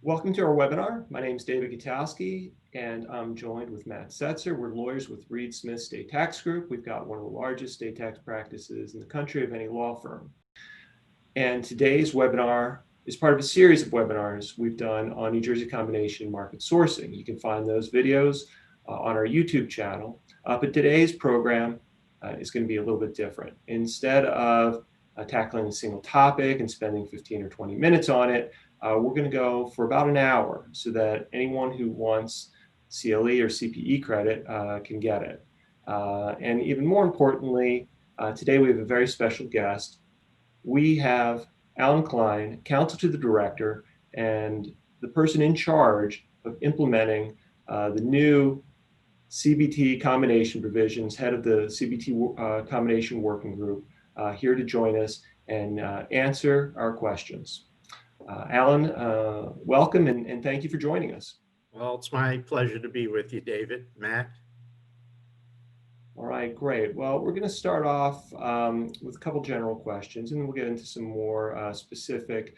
Welcome to our webinar. My name is David Gutowski, and I'm joined with Matt Setzer. We're lawyers with Reed Smith State Tax Group. We've got one of the largest state tax practices in the country of any law firm. And today's webinar is part of a series of webinars we've done on New Jersey combination market sourcing. You can find those videos on our YouTube channel. But today's program is going to be a little bit different. Instead of tackling a single topic and spending 15 or 20 minutes on it, we're going to go for about an hour so that anyone who wants CLE or CPE credit can get it. And even more importantly, today we have a very special guest. We have Alan Kline, counsel to the director, and the person in charge of implementing the new CBT combination provisions, head of the CBT combination working group, here to join us and answer our questions. Alan, welcome and thank you for joining us. Well, it's my pleasure to be with you, David. Matt? All right, great. Well, we're going to start off with a couple general questions, and then we'll get into some more specific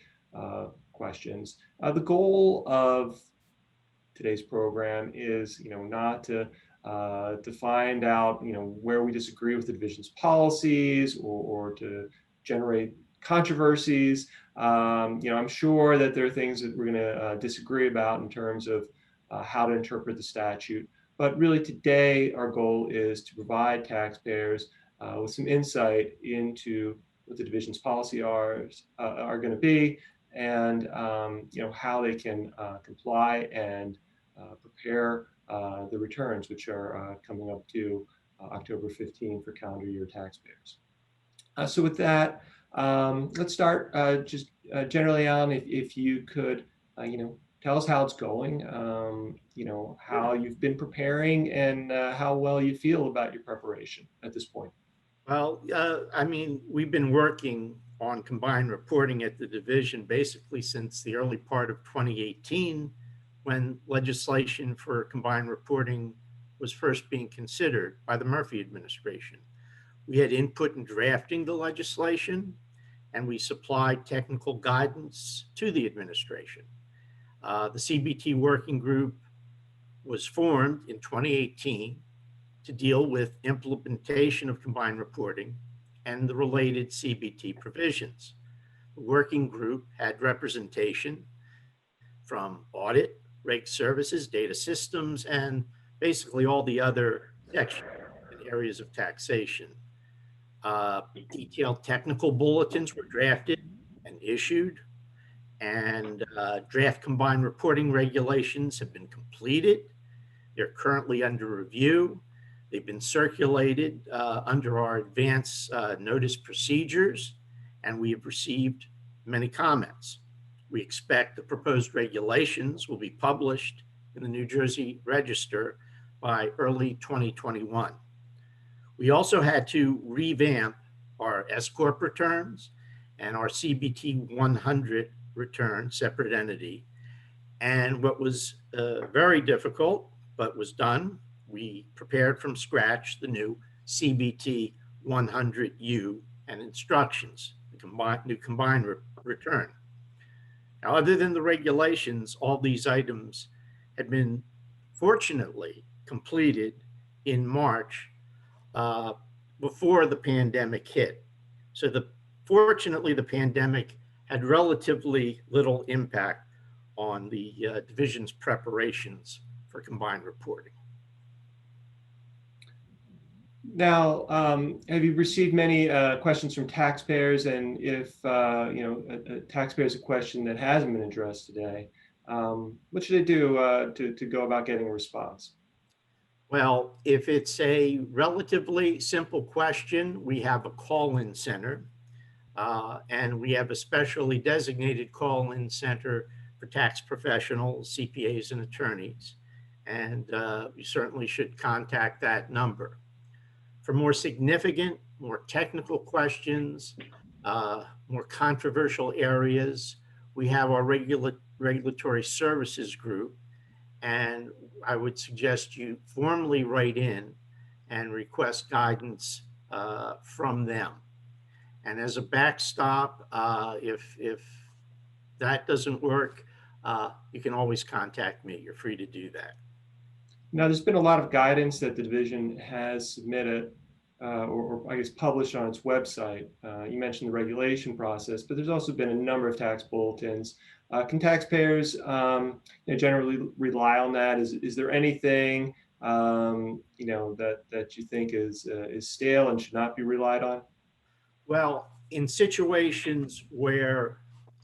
questions. The goal of today's program is, not to find out, where we disagree with the division's policies or to generate controversies. I'm sure that there are things that we're going to disagree about in terms of how to interpret the statute. But really today, our goal is to provide taxpayers with some insight into what the division's policy are going to be, and how they can comply and prepare the returns, which are coming up to October 15 for calendar year taxpayers. So with that, let's start just generally, Alan, if you could, tell us how it's going, how you've been preparing and how well you feel about your preparation at this point. Well, we've been working on combined reporting at the division basically since the early part of 2018, when legislation for combined reporting was first being considered by the Murphy administration. We had input in drafting the legislation, and we supplied technical guidance to the administration. The CBT working group was formed in 2018 to deal with implementation of combined reporting and the related CBT provisions. The working group had representation from audit, reg services, data systems, and basically all the other sections and areas of taxation. Detailed technical bulletins were drafted and issued, and draft combined reporting regulations have been completed. They're currently under review. They've been circulated under our advance notice procedures, and we have received many comments. We expect the proposed regulations will be published in the New Jersey Register by early 2021. We also had to revamp our S-Corp returns and our CBT 100 return, separate entity. And what was very difficult, but was done, we prepared from scratch the new CBT 100U and instructions, the new combined return. Now, other than the regulations, all these items had been fortunately completed in March before the pandemic hit. So fortunately, the pandemic had relatively little impact on the division's preparations for combined reporting. Now, have you received many questions from taxpayers? And if a taxpayer has a question that hasn't been addressed today, what should they do to go about getting a response? Well, if it's a relatively simple question, we have a call-in center, and we have a specially designated call-in center for tax professionals, CPAs, and attorneys. And you certainly should contact that number. For more significant, more technical questions, more controversial areas, we have our regulatory services group, and I would suggest you formally write in and request guidance from them. And as a backstop, if that doesn't work, you can always contact me. You're free to do that. Now, there's been a lot of guidance that the division has submitted or I guess published on its website. You mentioned the regulation process, but there's also been a number of tax bulletins. Can taxpayers generally rely on that? Is there anything that you think is stale and should not be relied on? Well, in situations where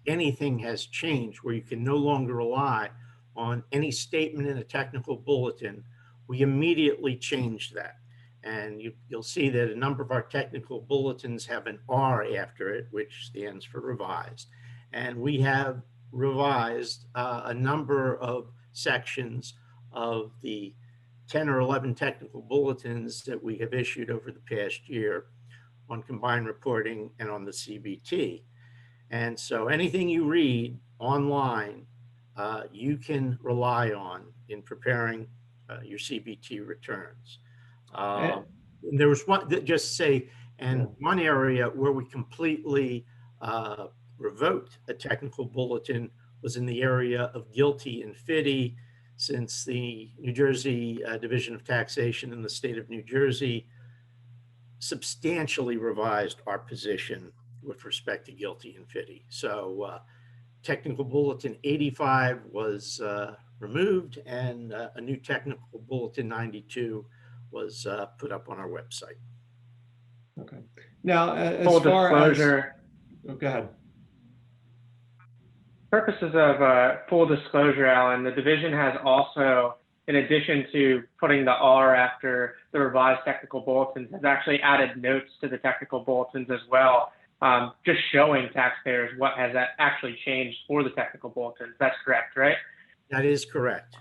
anything has changed, where you can no longer rely on any statement in a technical bulletin, we immediately change that. And you'll see that a number of our technical bulletins have an R after it, which stands for revised. And we have revised a number of sections of the 10 or 11 technical bulletins that we have issued over the past year on combined reporting and on the CBT. And so anything you read online, you can rely on in preparing your CBT returns. And there was one that just say, and one area where we completely revoked a technical bulletin was in the area of guilty and fitty, since the New Jersey Division of Taxation in the state of New Jersey substantially revised our position with respect to guilty and fitty. So technical bulletin 85 was removed, and a new technical bulletin 92 was put up on our website. Okay. Now, as full far disclosure. Oh, go ahead. Purposes of full disclosure, Alan, the division has also, in addition to putting the R after the revised technical bulletins, has actually added notes to the technical bulletins as well, just showing taxpayers what has actually changed for the technical bulletins. That's correct, right? That is correct.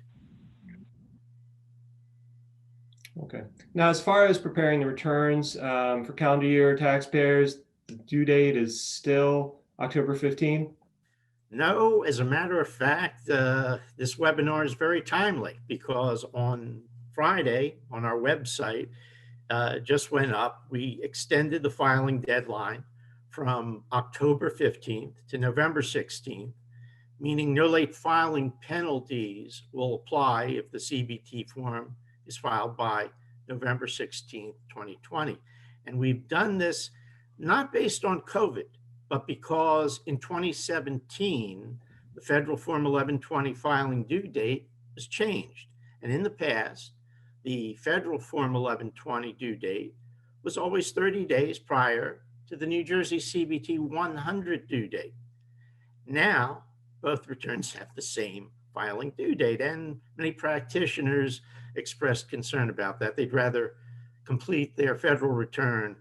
Okay. Now, as far as preparing the returns for calendar year taxpayers, the due date is still October 15? No, as a matter of fact, this webinar is very timely because on Friday on our website just went up. We extended the filing deadline from October 15th to November 16th, meaning no late filing penalties will apply if the CBT form is filed by November 16th, 2020. And we've done this not based on COVID, but because in 2017, the federal Form 1120 filing due date was changed. And in the past, the federal Form 1120 due date was always 30 days prior to the New Jersey CBT 100 due date. Now, both returns have the same filing due date, and many practitioners expressed concern about that. They'd rather complete their federal return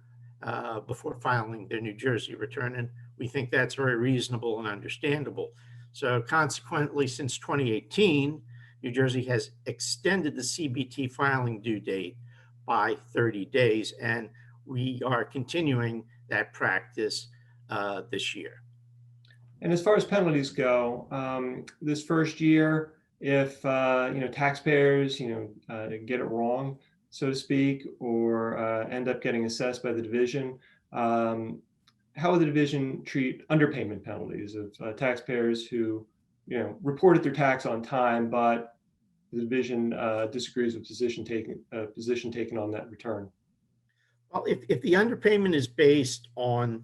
before filing their New Jersey return, and we think that's very reasonable and understandable. So consequently, since 2018, New Jersey has extended the CBT filing due date by 30 days, and we are continuing that practice this year. And as far as penalties go, this first year, if taxpayers get it wrong, so to speak, or end up getting assessed by the division, how will the division treat underpayment penalties of taxpayers who reported their tax on time, but the division disagrees with position taken on that return? Well, if the underpayment is based on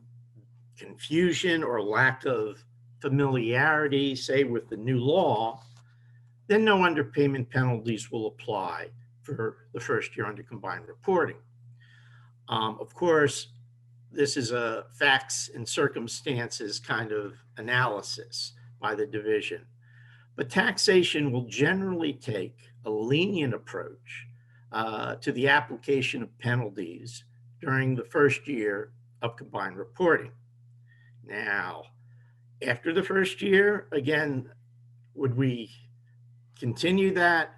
confusion or lack of familiarity, say with the new law, then no underpayment penalties will apply for the first year under combined reporting. Of course, this is a facts and circumstances kind of analysis by the division, but taxation will generally take a lenient approach to the application of penalties during the first year of combined reporting. Now, after the first year, again, would we continue that?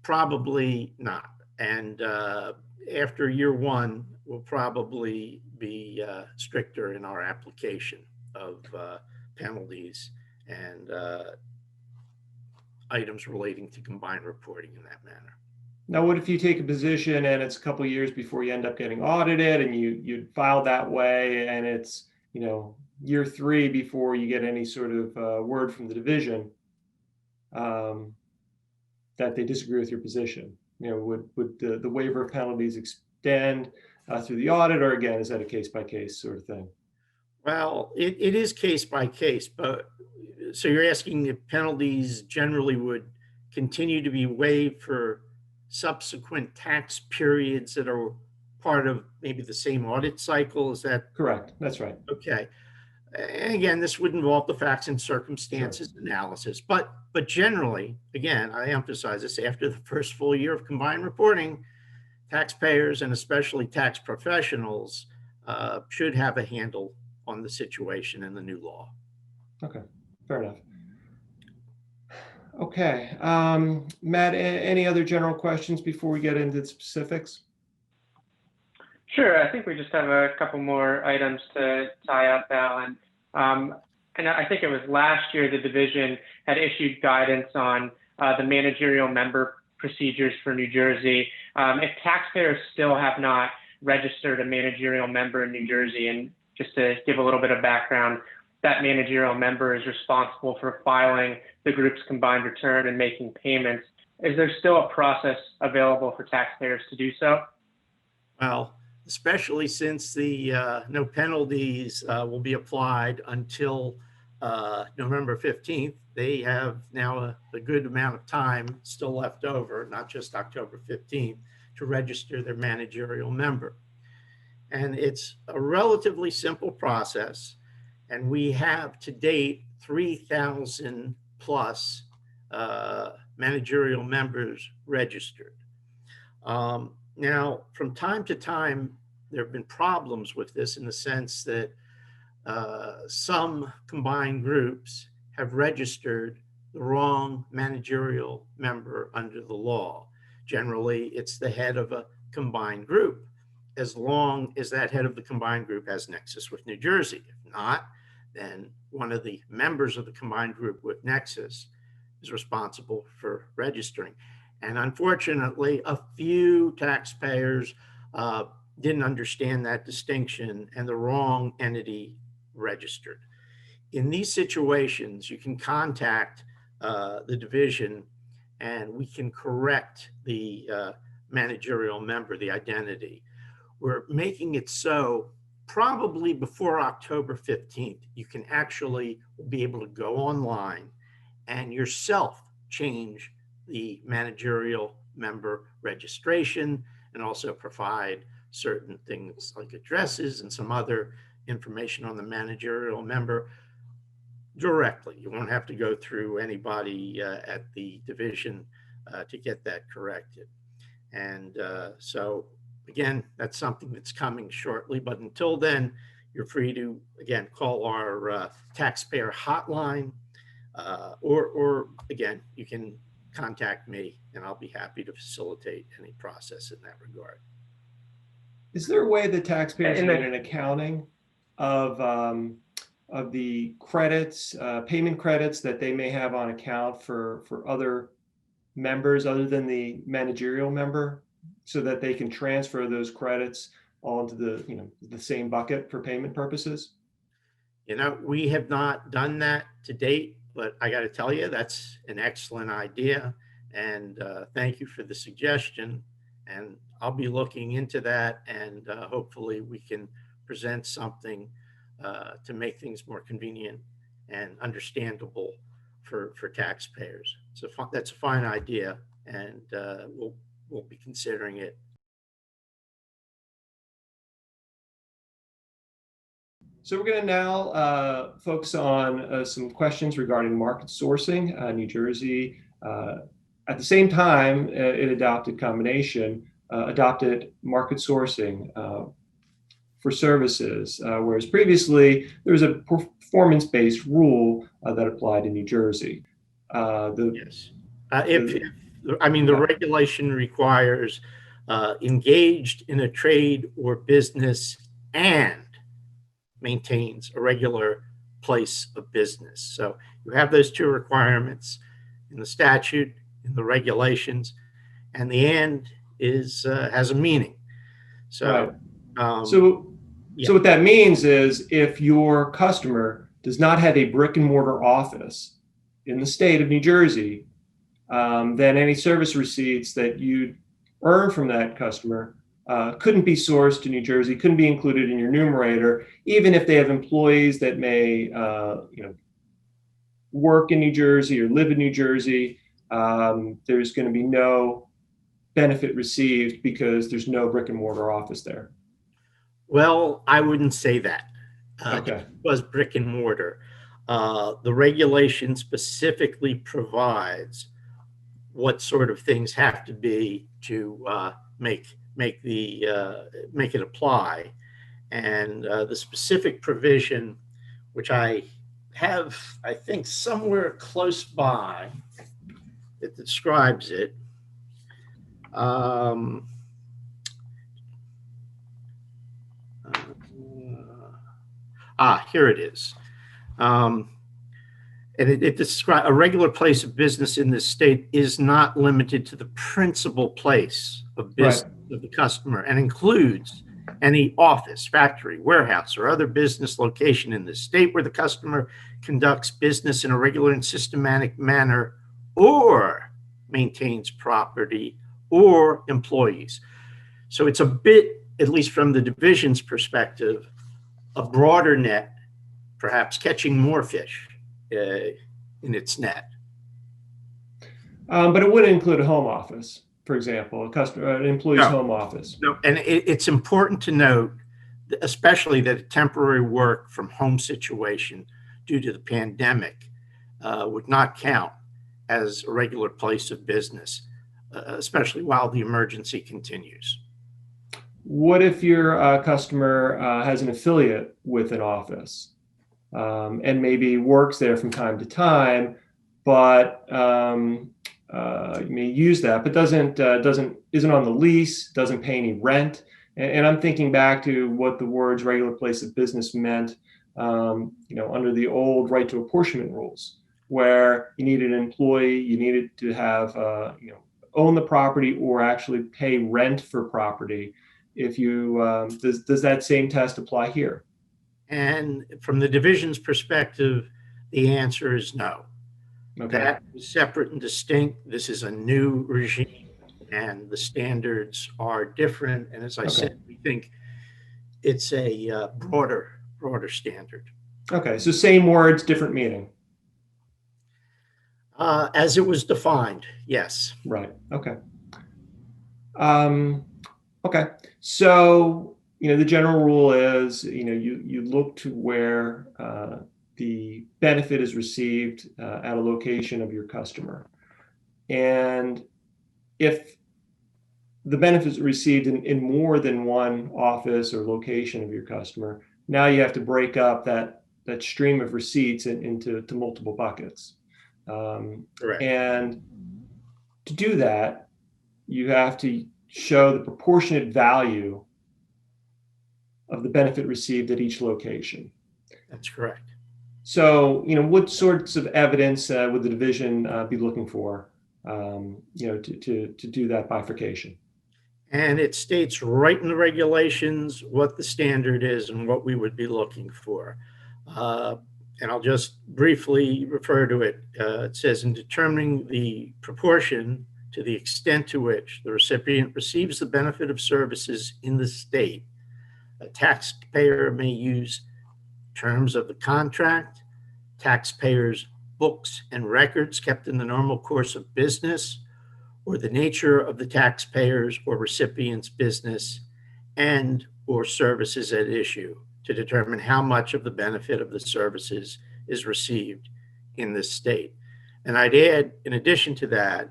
Probably not. And after year one, we'll probably be stricter in our application of penalties and items relating to combined reporting in that manner. Now, what if you take a position and it's a couple of years before you end up getting audited, and you file that way, and it's year 3 before you get any sort of word from the division? that they disagree with your position? You know, would the waiver of penalties extend through the audit, or again, is that a case-by-case sort of thing? Well, it is case by case, but so you're asking if penalties generally would continue to be waived for subsequent tax periods that are part of maybe the same audit cycle? Is that Correct. That's right. okay? And again, this would involve the facts and circumstances analysis, but generally, again, I emphasize this, after the first full year of combined reporting, taxpayers and especially tax professionals should have a handle on the situation in the new law. Okay, fair enough. Okay, Matt, any other general questions before we get into the specifics? Sure. I think we just have a couple more items to tie up, Alan. And I think it was last year the division had issued guidance on the managerial member procedures for New Jersey. If taxpayers still have not registered a managerial member in New Jersey, and just to give a little bit of background, that managerial member is responsible for filing the group's combined return and making payments. Is there still a process available for taxpayers to do so? Well, especially since the no penalties will be applied until November 15th, they have now a good amount of time still left over, not just October 15th, to register their managerial member. And it's a relatively simple process. And we have to date 3,000 plus managerial members registered. Now, from time to time, there have been problems with this in the sense that some combined groups have registered the wrong managerial member under the law. Generally, it's the head of a combined group, as long as that head of the combined group has nexus with New Jersey. If not, then one of the members of the combined group with nexus is responsible for registering. And unfortunately, a few taxpayers didn't understand that distinction, and the wrong entity registered. In these situations, you can contact the division and we can correct the managerial member, the identity. We're making it so probably before October 15th, you can actually be able to go online and yourself change the managerial member registration and also provide certain things like addresses and some other information on the managerial member directly. You won't have to go through anybody at the division to get that corrected. And so again, that's something that's coming shortly, but until then, you're free to, again, call our taxpayer hotline, or again, you can contact me and I'll be happy to facilitate any process in that regard. Is there a way the taxpayers can get an accounting of the credits, payment credits that they may have on account for other members other than the managerial member, so that they can transfer those credits onto the same bucket for payment purposes? We have not done that to date, but I got to tell you, that's an excellent idea. And thank you for the suggestion. And I'll be looking into that, and hopefully we can present something to make things more convenient and understandable for taxpayers. So that's a fine idea, and we'll be considering it. So we're going to now focus on some questions regarding market sourcing. New Jersey, at the same time, it adopted market sourcing for services, whereas previously there was a performance-based rule that applied in New Jersey. Yes. The regulation requires engaged in a trade or business and maintains a regular place of business. So you have those two requirements in the statute, in the regulations, and the and is has a meaning. So, right. So what that means is if your customer does not have a brick and mortar office, in the state of New Jersey, then any service receipts that you earn from that customer couldn't be sourced to New Jersey, couldn't be included in your numerator, even if they have employees that may work in New Jersey or live in New Jersey. There's going to be no benefit received because there's no brick and mortar office there. Well, I wouldn't say that. Okay. It was brick and mortar. The regulation specifically provides what sort of things have to be to make it apply, and the specific provision, which I have, I think, somewhere close by, that describes it. Here it is. And it describes a regular place of business in this state is not limited to the principal place of business of the customer and includes any office, factory, warehouse, or other business location in the state where the customer conducts business in a regular and systematic manner or maintains property or employees. So it's a bit, at least from the division's perspective, a broader net, perhaps catching more fish in its net. But it wouldn't include a home office, for example, an employee's home office. No, and it's important to note, especially that a temporary work from home situation due to the pandemic would not count as a regular place of business, especially while the emergency continues. What if your customer has an affiliate with an office and maybe works there from time to time, but you may use that, but isn't on the lease, doesn't pay any rent? And I'm thinking back to what the words regular place of business meant, under the old right to apportionment rules, where you needed an employee, you needed to have own the property or actually pay rent for property. If you does that same test apply here? And from the division's perspective, the answer is no. Okay. That is separate and distinct. This is a new regime, and the standards are different. And as I said, we think it's a broader standard. Okay, so same words, different meaning. As it was defined, yes. Right. Okay. Okay. So, the general rule is, you look to where the benefit is received at a location of your customer. And if the benefit is received in more than one office or location of your customer, now you have to break up that stream of receipts into multiple buckets. Correct. And to do that, you have to show the proportionate value of the benefit received at each location. That's correct. So, what sorts of evidence would the division be looking for, to do that bifurcation? And it states right in the regulations what the standard is and what we would be looking for. And I'll just briefly refer to it. It says, in determining the proportion to the extent to which the recipient receives the benefit of services in the state, a taxpayer may use terms of the contract, taxpayers' books and records kept in the normal course of business, or the nature of the taxpayer's or recipient's business and or services at issue to determine how much of the benefit of the services is received in this state. And I'd add, in addition to that,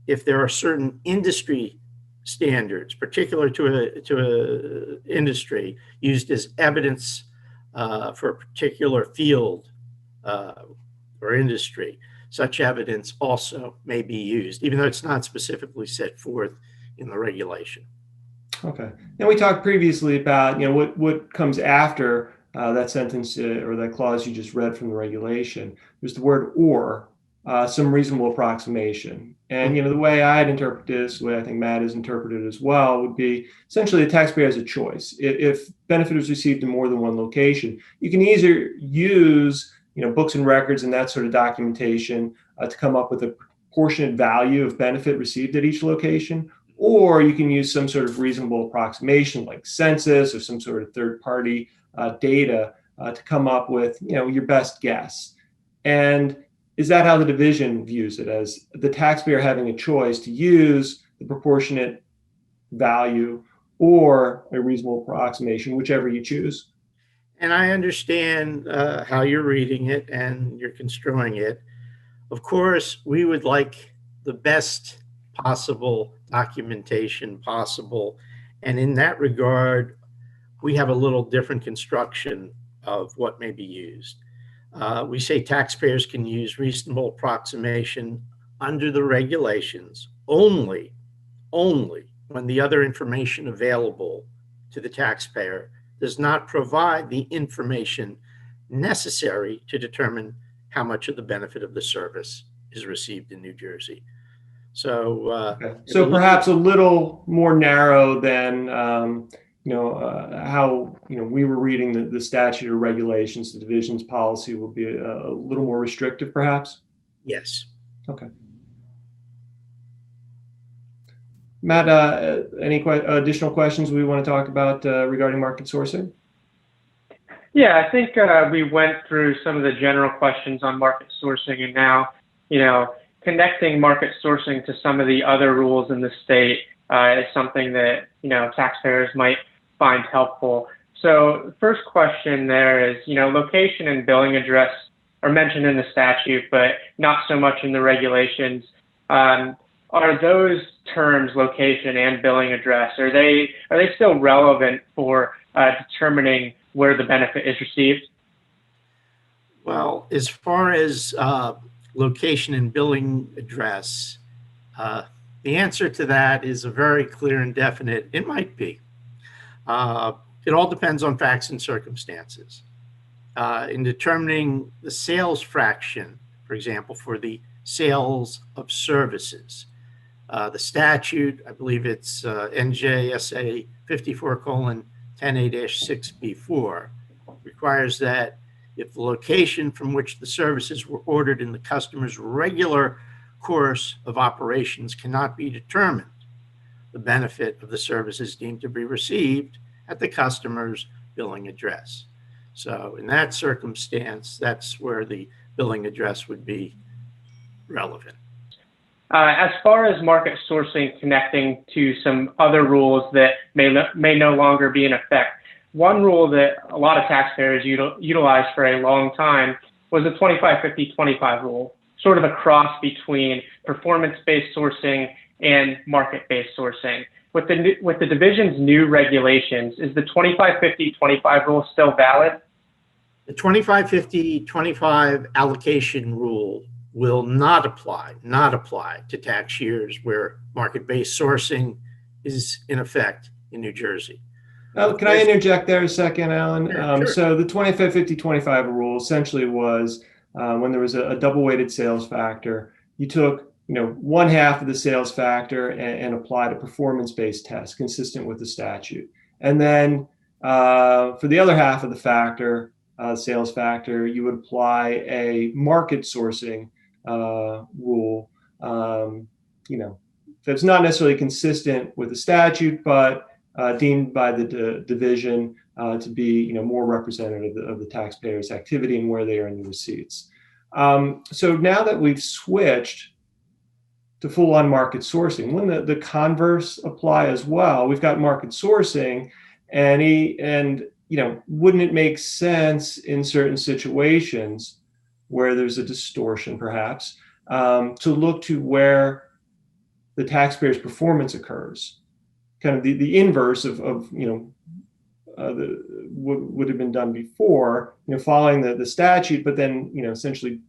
if there are certain industry standards, particular to a industry, used as evidence for a particular field or industry, such evidence also may be used, even though it's not specifically set forth in the regulation. Okay. Now, we talked previously about what comes after that sentence or that clause you just read from the regulation. There's the word "or," some reasonable approximation. And the way I'd interpret this, the way I think Matt has interpreted it as well, would be essentially the taxpayer has a choice. If benefit is received in more than one location, you can either use books and records and that sort of documentation to come up with a proportionate value of benefit received at each location, or you can use some sort of reasonable approximation like census or some sort of third-party data to come up with your best guess. And is that how the division views it, as the taxpayer having a choice to use the proportionate value or a reasonable approximation, whichever you choose? And I understand how you're reading it and you're construing it. Of course, we would like the best possible documentation possible. And in that regard, we have a little different construction of what may be used. We say taxpayers can use reasonable approximation under the regulations only when the other information available to the taxpayer does not provide the information necessary to determine how much of the benefit of the service is received in New Jersey. So, okay. So perhaps a little more narrow than how we were reading the statute or regulations. The division's policy will be a little more restrictive, perhaps. Yes. Okay. Matt, any additional questions we want to talk about regarding market sourcing? Yeah, I think we went through some of the general questions on market sourcing, and now, connecting market sourcing to some of the other rules in the state is something that, taxpayers might find helpful. So the first question there is, location and billing address are mentioned in the statute, but not so much in the regulations. Are those terms, location and billing address, are they still relevant for determining where the benefit is received? Well, as far as location and billing address, the answer to that is a very clear and definite. It might be. It all depends on facts and circumstances. In determining the sales fraction, for example, for the sales of services, the statute, I believe it's NJSA 54:10A-6B4, requires that if the location from which the services were ordered in the customer's regular course of operations cannot be determined, the benefit of the services deemed to be received at the customer's billing address. So in that circumstance, that's where the billing address would be relevant. As far as market sourcing connecting to some other rules that may no longer be in effect, one rule that a lot of taxpayers utilized for a long time was the 25-50-25 rule, sort of a cross between performance-based sourcing and market-based sourcing. With the division's new regulations, is the 25-50-25 rule still valid? The 25-50-25 allocation rule will not apply to tax years where market-based sourcing is in effect in New Jersey. Can I interject there a second, Alan? Sure. So the 25-50-25 rule essentially was when there was a double-weighted sales factor, you took one half of the sales factor and applied a performance-based test consistent with the statute. And then for the other half of the factor, sales factor, you would apply a market sourcing rule, that's not necessarily consistent with the statute, but deemed by the division to be more representative of the taxpayer's activity and where they are in the receipts. So now that we've switched to full-on market sourcing, wouldn't the converse apply as well? We've got market sourcing, and wouldn't it make sense in certain situations where there's a distortion, perhaps, to look to where the taxpayer's performance occurs, kind of the inverse of what would have been done before, following the statute, but then essentially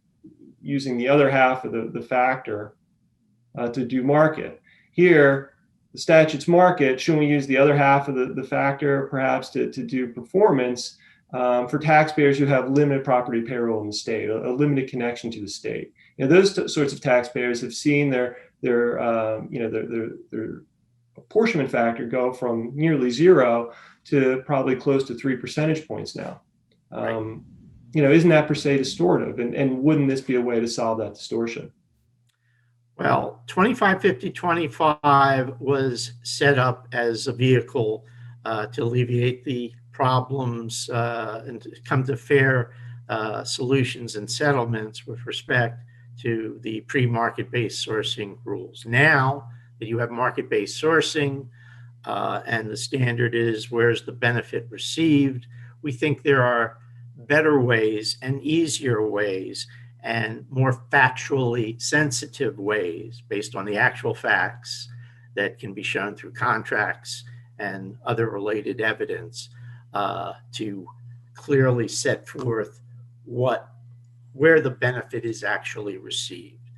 using the other half of the factor to do market. Here, the statute's market. Shouldn't we use the other half of the factor perhaps to do performance for taxpayers who have limited property payroll in the state, a limited connection to the state? Those sorts of taxpayers have seen their apportionment factor go from nearly zero to probably close to 3 percentage points now. Right. isn't that per se distortive? And wouldn't this be a way to solve that distortion? Well, 255025 was set up as a vehicle to alleviate the problems and to come to fair solutions and settlements with respect to the pre-market-based sourcing rules. Now that you have market-based sourcing and the standard is where's the benefit received, we think there are better ways and easier ways and more factually sensitive ways based on the actual facts that can be shown through contracts and other related evidence to clearly set forth where the benefit is actually received.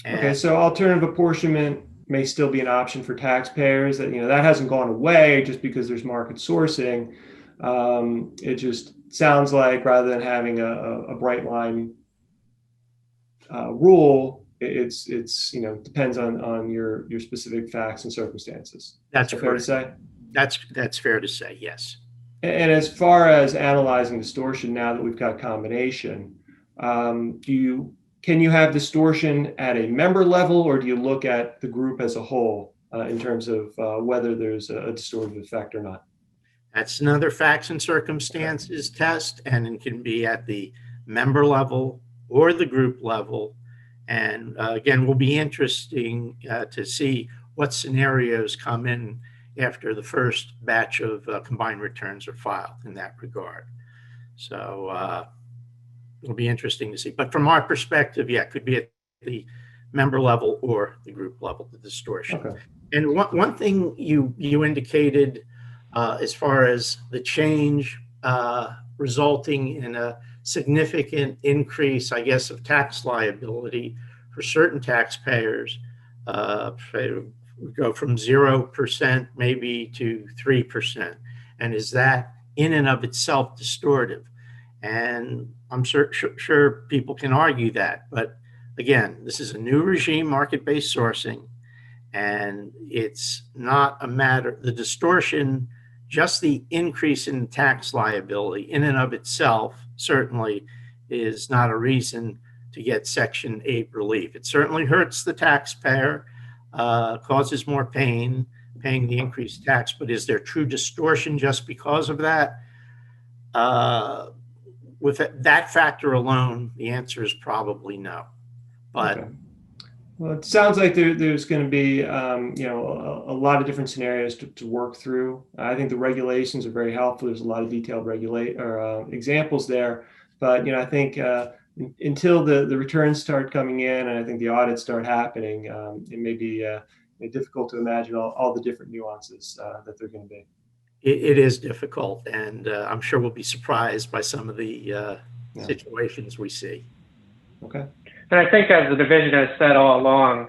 Okay, so alternative apportionment may still be an option for taxpayers. That that hasn't gone away just because there's market sourcing. It just sounds like rather than having a bright line rule, it's depends on your specific facts and circumstances. That's fair to say. That's fair to say. Yes. And as far as analyzing distortion, now that we've got combination, can you have distortion at a member level, or do you look at the group as a whole in terms of whether there's a distortive effect or not? That's another facts and circumstances test, and it can be at the member level or the group level. And again, will be interesting to see what scenarios come in after the first batch of combined returns are filed in that regard. So it'll be interesting to see. But from our perspective, yeah, it could be at the member level or the group level, the distortion. Okay. And one thing you indicated as far as the change resulting in a significant increase, I guess, of tax liability for certain taxpayers, go from 0% maybe to 3%. And is that in and of itself distortive? And I'm sure people can argue that. But again, this is a new regime, market-based sourcing, and it's not a matter, the distortion, just the increase in tax liability in and of itself certainly is not a reason to get Section 8 relief. It certainly hurts the taxpayer, causes more pain, paying the increased tax, but is there true distortion just because of that? With that factor alone, the answer is probably no. But okay. Well, it sounds like there's going to be a lot of different scenarios to work through. I think the regulations are very helpful. There's a lot of detailed examples there, but I think until the returns start coming in and I think the audits start happening, it may be difficult to imagine all the different nuances that they're going to be. It is difficult, and I'm sure we'll be surprised by some of the situations we see. Okay. And I think, as the division has said all along,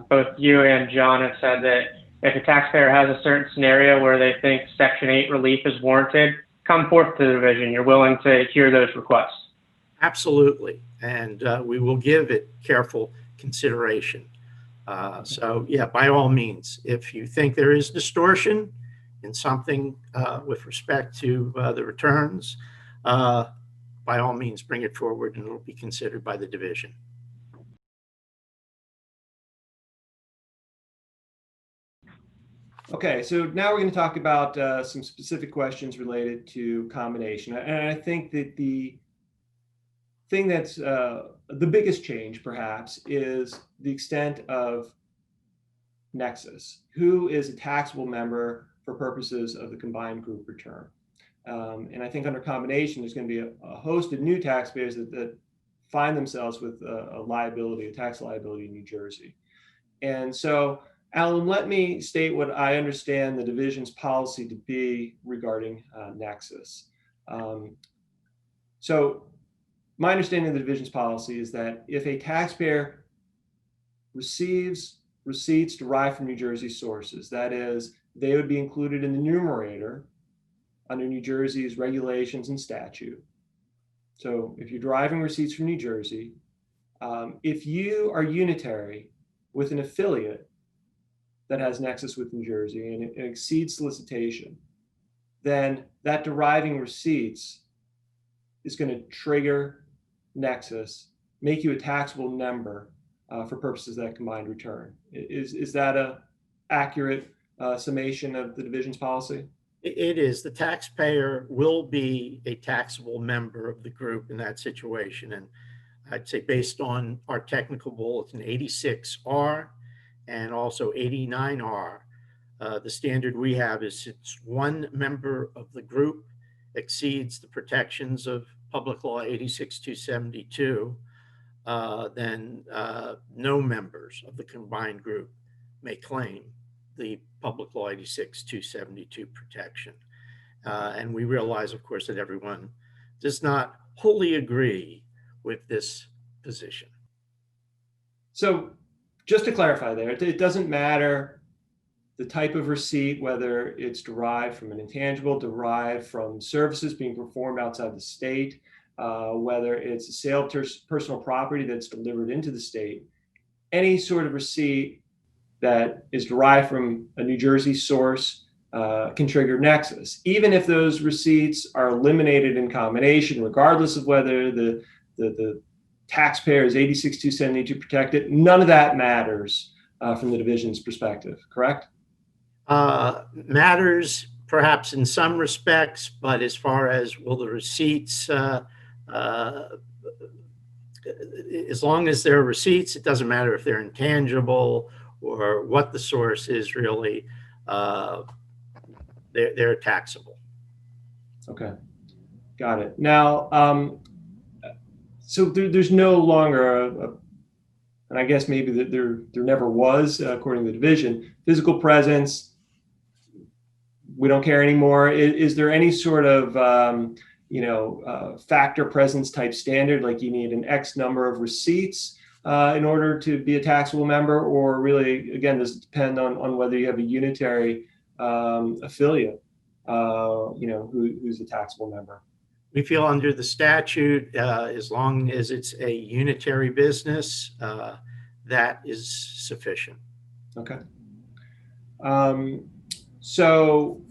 both you and John have said that if a taxpayer has a certain scenario where they think Section 8 relief is warranted, come forth to the division. You're willing to hear those requests. Absolutely, and we will give it careful consideration. So yeah, by all means, if you think there is distortion in something with respect to the returns, by all means, bring it forward and it'll be considered by the division. Okay, so now we're going to talk about some specific questions related to combination. And I think that the thing that's the biggest change, perhaps, is the extent of Nexus. Who is a taxable member for purposes of the combined group return? And I think under combination, there's going to be a host of new taxpayers that find themselves with a tax liability in New Jersey. And so, Alan, let me state what I understand the division's policy to be regarding Nexus. So my understanding of the division's policy is that if a taxpayer receives receipts derived from New Jersey sources, that is, they would be included in the numerator under New Jersey's regulations and statute. So if you're deriving receipts from New Jersey, if you are unitary with an affiliate that has Nexus with New Jersey and it exceeds solicitation, then that deriving receipts is going to trigger Nexus, make you a taxable member for purposes of that combined return. Is that a accurate summation of the division's policy? It is. The taxpayer will be a taxable member of the group in that situation. And I'd say based on our technical bulletin 86R and also 89R, the standard we have is it's one member of the group exceeds the protections of Public Law 86-272, then no members of the combined group may claim the Public Law 86-272 protection. And we realize, of course, that everyone does not wholly agree with this position. So just to clarify there, it doesn't matter the type of receipt, whether it's derived from an intangible, derived from services being performed outside the state, whether it's a sale of personal property that's delivered into the state, any sort of receipt that is derived from a New Jersey source can trigger Nexus, even if those receipts are eliminated in combination, regardless of whether the taxpayer is 86-272 protected. None of that matters from the division's perspective, correct? Matters perhaps in some respects, but as far as will the receipts, as long as they're receipts, it doesn't matter if they're intangible or what the source is really, they're taxable. Okay, got it. Now, so there's no longer and I guess maybe there never was, according to the division, physical presence. We don't care anymore. Is there any sort of factor presence type standard, like you need an X number of receipts in order to be a taxable member, or really, again, does it depend on whether you have a unitary affiliate, who's a taxable member? We feel under the statute, as long as it's a unitary business, that is sufficient. Okay. So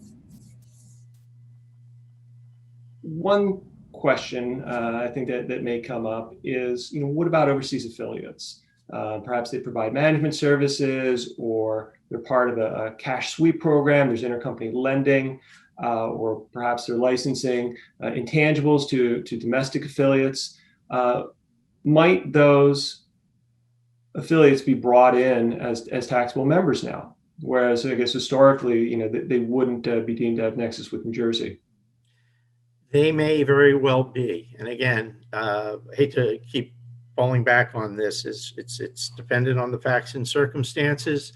one question I think that may come up is, what about overseas affiliates? Perhaps they provide management services, or they're part of a cash sweep program. There's intercompany lending, or perhaps they're licensing intangibles to domestic affiliates. Might those affiliates be brought in as taxable members now? Whereas I guess historically, they wouldn't be deemed to have nexus with New Jersey. They may very well be. And again, I hate to keep falling back on this. It's dependent on the facts and circumstances.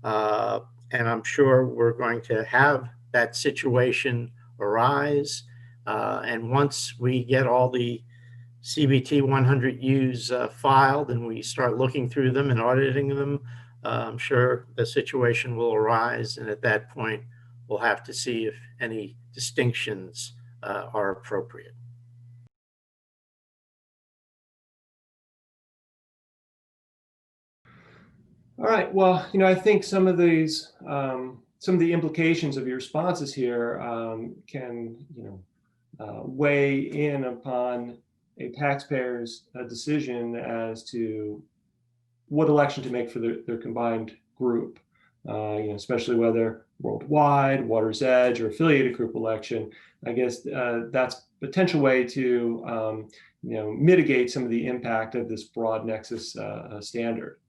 And I'm sure we're going to have that situation arise. And once we get all the CBT 100Us filed and we start looking through them and auditing them, I'm sure the situation will arise. And at that point, we'll have to see if any distinctions are appropriate. All right. Well, I think some of the implications of your responses here can, weigh in upon a taxpayer's decision as to what election to make for their combined group, especially whether worldwide, Water's Edge, or affiliated group election. I guess that's a potential way to mitigate some of the impact of this broad nexus standard.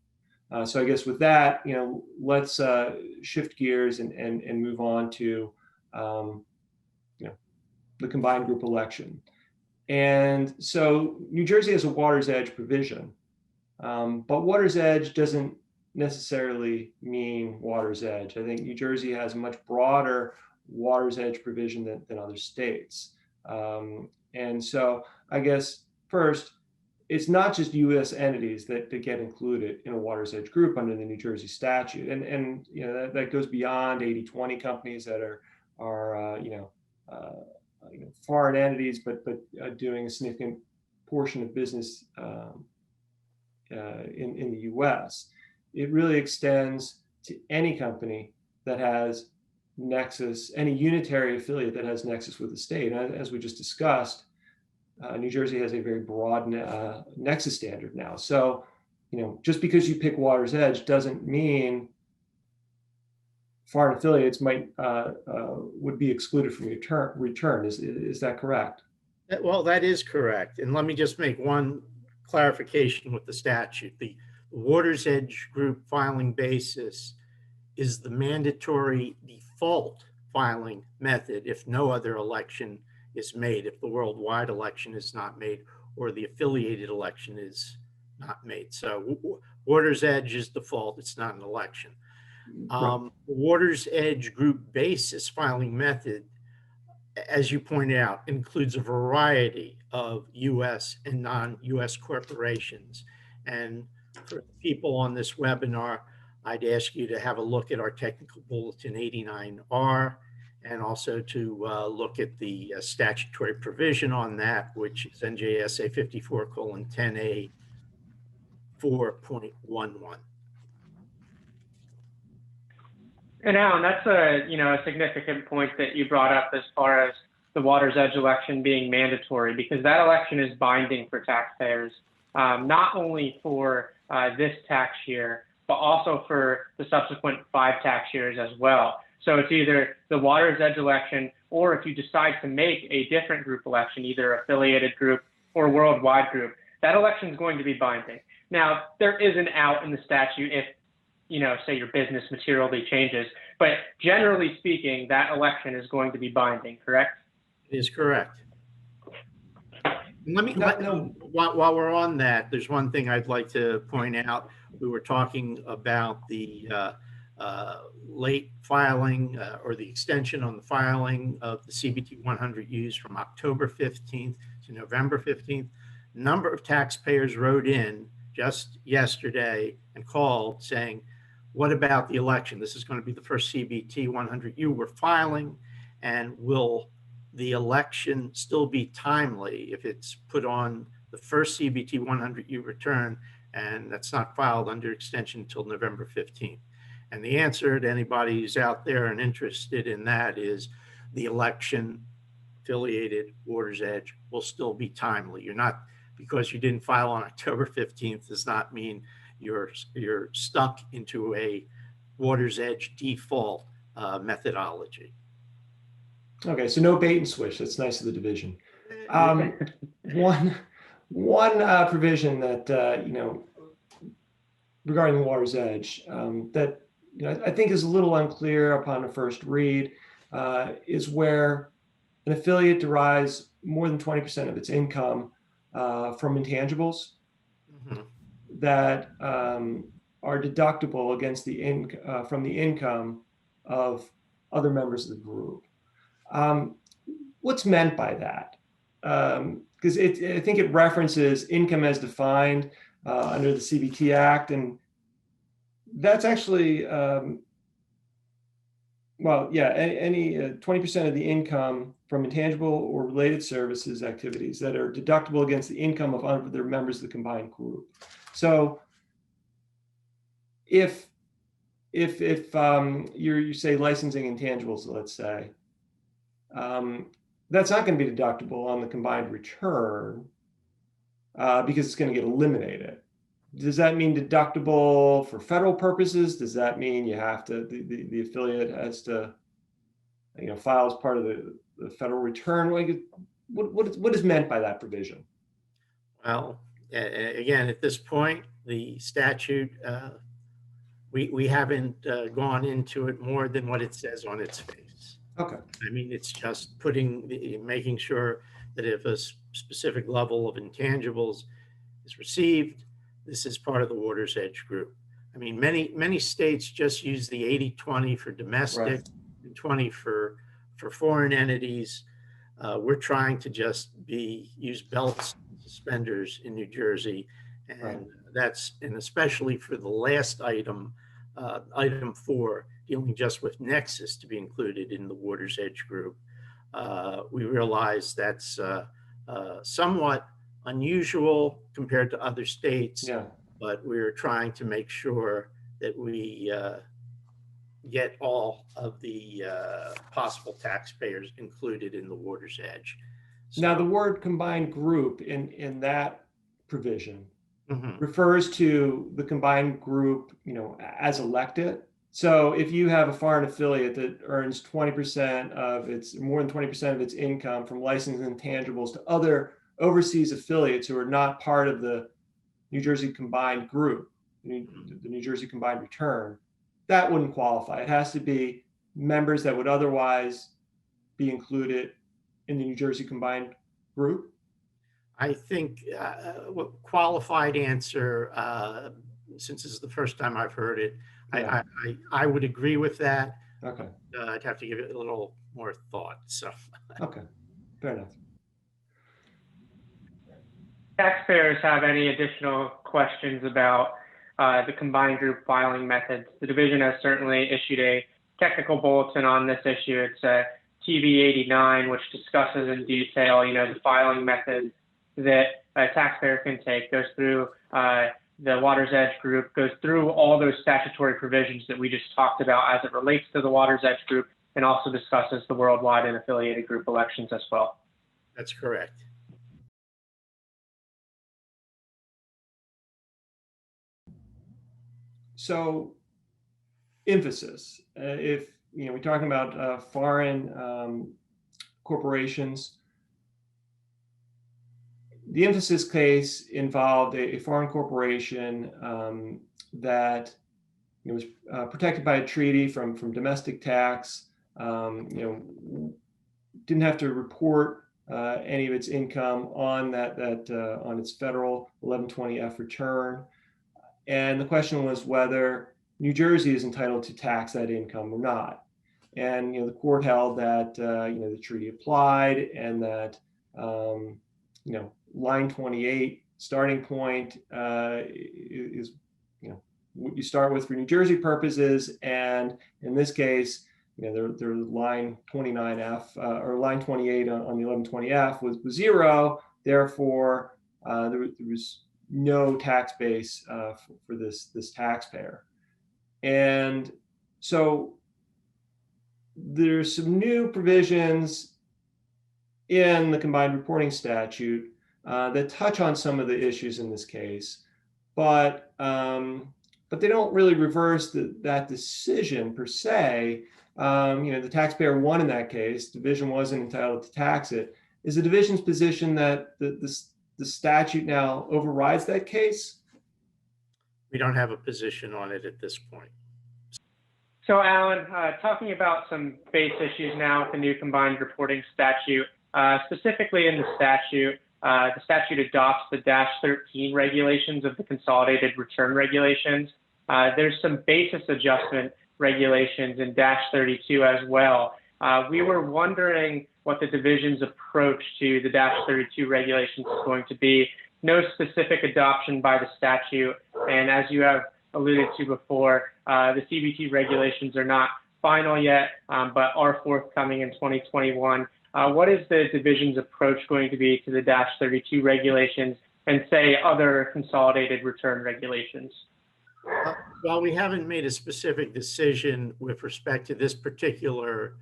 So I guess with that, let's shift gears and move on to the combined group election. And so New Jersey has a Water's Edge provision, but Water's Edge doesn't necessarily mean Water's Edge. I think New Jersey has a much broader Water's Edge provision than other states. And so I guess first, it's not just U.S. entities that get included in a Water's Edge group under the New Jersey statute, and that goes beyond 80/20 companies that are foreign entities, but doing a significant portion of business in the U.S. It really extends to any company that has nexus, any unitary affiliate that has nexus with the state. And as we just discussed, New Jersey has a very broad Nexus Standard now. So, just because you pick Water's Edge doesn't mean foreign affiliates would be excluded from return. Is that correct? Well, that is correct. And let me just make one clarification with the statute. The Water's Edge group filing basis is the mandatory default filing method if no other election is made, if the worldwide election is not made or the affiliated election is not made. So Water's Edge is default, it's not an election. Water's Edge group basis filing method, as you pointed out, includes a variety of U.S. and non-U.S. corporations. And for people on this webinar, I'd ask you to have a look at our technical bulletin 89R and also to look at the statutory provision on that, which is NJSA 54:10A 4.11. And Alan, that's a significant point that you brought up as far as the Water's Edge election being mandatory, because that election is binding for taxpayers, not only for this tax year, but also for the subsequent 5 tax years as well. So it's either the Water's Edge election, or if you decide to make a different group election, either affiliated group or worldwide group, that election is going to be binding. Now, there is an out in the statute if say your business materially changes, but generally speaking, that election is going to be binding, correct? It is correct. While we're on that, there's one thing I'd like to point out. We were talking about the late filing or the extension on the filing of the CBT 100Us from October 15th to November 15th. A number of taxpayers wrote in just yesterday and called saying, what about the election? This is going to be the first CBT 100U we're filing, and will the election still be timely if it's put on the first CBT 100U return and that's not filed under extension until November 15th? And the answer to anybody who's out there and interested in that is the election affiliated Water's Edge will still be timely. You're not, because you didn't file on October 15th does not mean you're stuck into a Water's Edge default methodology. Okay, so no bait and switch. That's nice of the division. One provision that regarding the Water's Edge that I think is a little unclear upon a first read is where an affiliate derives more than 20% of its income from intangibles. Mm-hmm. That are deductible against from the income of other members of the group. What's meant by that? Because I think it references income as defined under the CBT Act, and that's actually any 20% of the income from intangible or related services activities that are deductible against the income of other members of the combined group. So if you say licensing intangibles, let's say, that's not going to be deductible on the combined return because it's going to get eliminated. Does that mean deductible for federal purposes? Does that mean you have to, the affiliate has to, file as part of the federal return? What is meant by that provision? Well, again, at this point, the statute, we haven't gone into it more than what it says on its face. Okay. I mean, it's just making sure that if a specific level of intangibles is received, this is part of the Water's Edge group. I mean, many states just use the 80-20 for domestic, right, and 20 for foreign entities. We're trying to just use belts and suspenders in New Jersey, and right, and especially for the last item, item 4, dealing just with Nexus to be included in the Water's Edge group. We realize that's somewhat unusual compared to other states, yeah, but we're trying to make sure that we get all of the possible taxpayers included in the Water's Edge. Now, the word combined group in that provision Mhm. refers to the combined group, as elected. So if you have a foreign affiliate that earns 20% of its, more than 20% of its income from licensed intangibles to other overseas affiliates who are not part of the New Jersey combined group, the New Jersey combined return, that wouldn't qualify. It has to be members that would otherwise be included in the New Jersey combined group. I think qualified answer, since this is the first time I've heard it, Yeah. I would agree with that. Okay. I'd have to give it a little more thought. So, Okay. Fair enough. Taxpayers have any additional questions about the combined group filing methods? The division has certainly issued a technical bulletin on this issue. It's TB 89, which discusses in detail, the filing methods that a taxpayer can take, goes through the Water's Edge group, goes through all those statutory provisions that we just talked about as it relates to the Water's Edge group, and also discusses the worldwide and affiliated group elections as well. that's correct. So, Infosys, if we're talking about foreign corporations, the Infosys case involved a foreign corporation that was protected by a treaty from domestic tax. Didn't have to report any of its income on on its federal 1120F return. And the question was whether New Jersey is entitled to tax that income or not. And the court held that the treaty applied, and that line 28 starting point is what you start with for New Jersey purposes, and in this case, their line 29F or line 28 on the 1120F was 0. Therefore, there was no tax base for this taxpayer. And so there's some new provisions in the combined reporting statute that touch on some of the issues in this case, but they don't really reverse that decision per se. The taxpayer won in that case. Division wasn't entitled to tax it. Is the division's position that the statute now overrides that case? We don't have a position on it at this point. So, Alan, talking about some base issues now with the new combined reporting statute, specifically in the statute adopts the -13 regulations of the consolidated return regulations. There's some basis adjustment regulations in -32 as well. We were wondering what the division's approach to the -32 regulations is going to be. No specific adoption by the statute, and as you have alluded to before, the CBT regulations are not final yet, but are forthcoming in 2021. What is the division's approach going to be to the -32 regulations and, say, other consolidated return regulations? Well, we haven't made a specific decision with respect to this particular